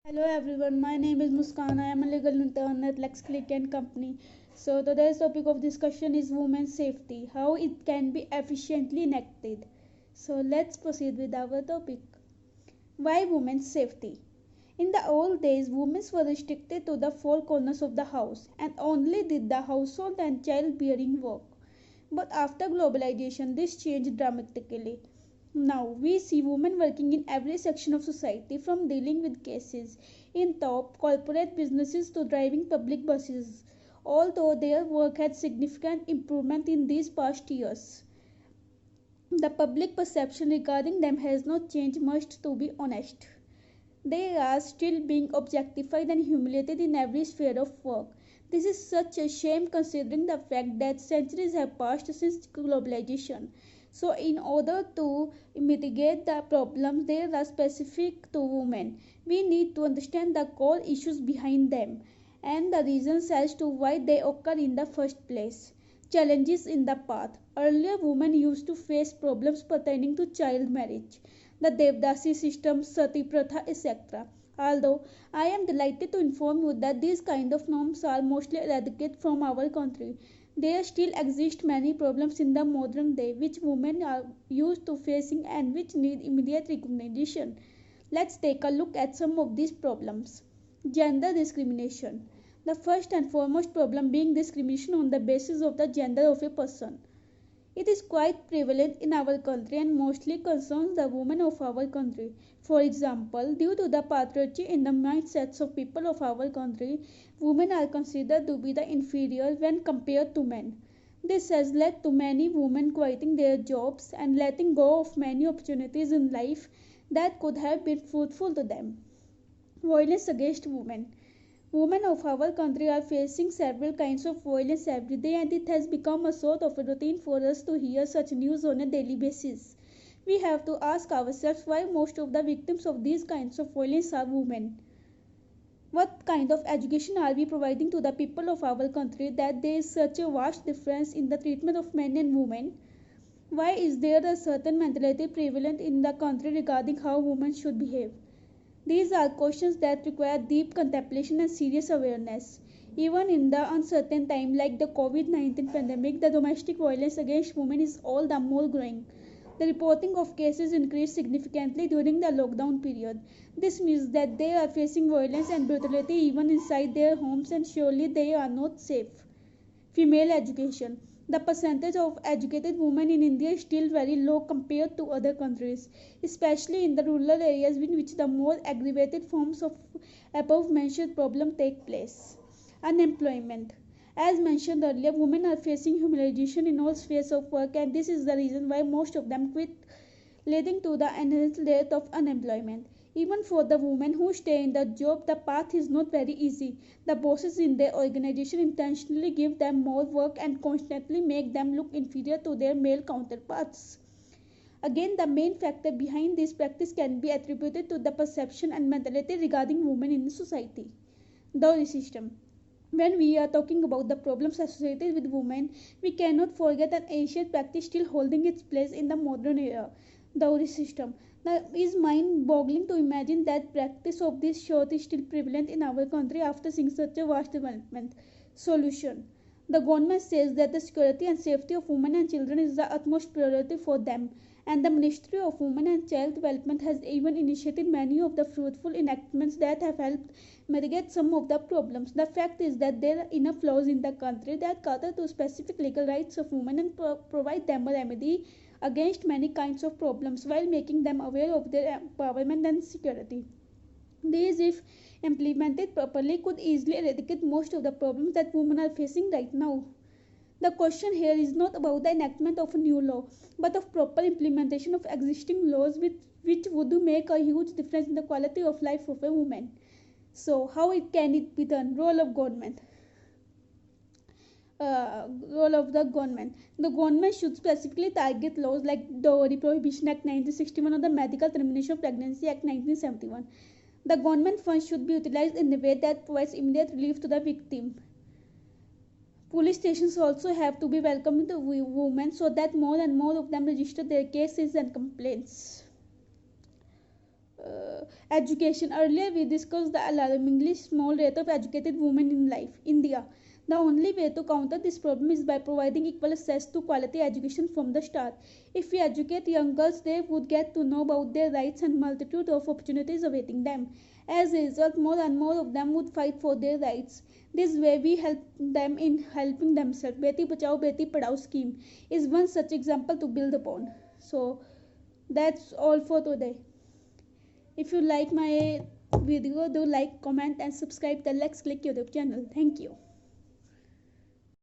Hello everyone, my name is Muskan. I am a legal intern at LexClick and Company. So today's topic of discussion is women's safety, how it can be efficiently enacted. So let's proceed with our topic. Why women's safety? In the old days, women were restricted to the four corners of the house and only did the household and childbearing work. But after globalization, this changed dramatically. Now we see women working in every section of society, from dealing with cases in top corporate businesses to driving public buses. Although their work had significant improvement in these past years, the public perception regarding them has not changed much, to be honest. They are still being objectified and humiliated in every sphere of work. This is such a shame considering the fact that centuries have passed since globalization. So, in order to mitigate the problems that are specific to women, we need to understand the core issues behind them and the reasons as to why they occur in the first place. Challenges in the path. Earlier, women used to face problems pertaining to child marriage, the Devdasi system, Sati Pratha, etc. Although I am delighted to inform you that these kind of norms are mostly eradicated from our country, there still exist many problems in the modern day which women are used to facing and which need immediate recognition. Let's take a look at some of these problems. Gender discrimination. The first and foremost problem being discrimination on the basis of the gender of a person. It is quite prevalent in our country and mostly concerns the women of our country. For example, due to the patriarchy in the mindsets of people of our country, women are considered to be the inferior when compared to men. This has led to many women quitting their jobs and letting go of many opportunities in life that could have been fruitful to them. Violence against women. Women of our country are facing several kinds of violence every day, and it has become a sort of a routine for us to hear such news on a daily basis. We have to ask ourselves why most of the victims of these kinds of violence are women. What kind of education are we providing to the people of our country that there is such a vast difference in the treatment of men and women? Why is there a certain mentality prevalent in the country regarding how women should behave? These are questions that require deep contemplation and serious awareness. Even in the uncertain time like the COVID-19 pandemic, the domestic violence against women is all the more growing. The reporting of cases increased significantly during the lockdown period. This means that they are facing violence and brutality even inside their homes, and surely they are not safe. Female education. The percentage of educated women in India is still very low compared to other countries, especially in the rural areas in which the more aggravated forms of above mentioned problem take place. Unemployment. As mentioned earlier, women are facing humiliation in all spheres of work, and this is the reason why most of them quit, leading to the enhanced rate of unemployment. Even for the women who stay in the job, the path is not very easy. The bosses in their organization intentionally give them more work and constantly make them look inferior to their male counterparts. Again, the main factor behind this practice can be attributed to the perception and mentality regarding women in society. Dowry system. When we are talking about the problems associated with women, we cannot forget an ancient practice still holding its place in the modern era, dowry system. Now, it is mind-boggling to imagine that practice of this sort is still prevalent in our country after seeing such a vast development. Solution. The government says that the security and safety of women and children is the utmost priority for them, and the Ministry of Women and Child Development has even initiated many of the fruitful enactments that have helped mitigate some of the problems. The fact is that there are enough laws in the country that cater to specific legal rights of women and provide them a remedy against many kinds of problems while making them aware of their empowerment and security. These, if implemented properly, could easily eradicate most of the problems that women are facing right now. The question here is not about the enactment of a new law, but of proper implementation of existing laws which would make a huge difference in the quality of life of a woman. So, how can it be done? Role of the government. The government should specifically target laws like Dowry Prohibition Act 1961 or the Medical Termination of Pregnancy Act 1971. The government funds should be utilized in a way that provides immediate relief to the victim. Police stations also have to be welcoming to women so that more and more of them register their cases and complaints. Education. Earlier, we discussed the alarmingly small rate of educated women in life. India. The only way to counter this problem is by providing equal access to quality education from the start. If we educate young girls, they would get to know about their rights and multitude of opportunities awaiting them. As a result, more and more of them would fight for their rights. This way, we help them in helping themselves. Beti Bachao Beti Padhao scheme is one such example to build upon. So, that's all for today. If you like my video, do like, comment and subscribe the Let's Click YouTube channel. Thank you.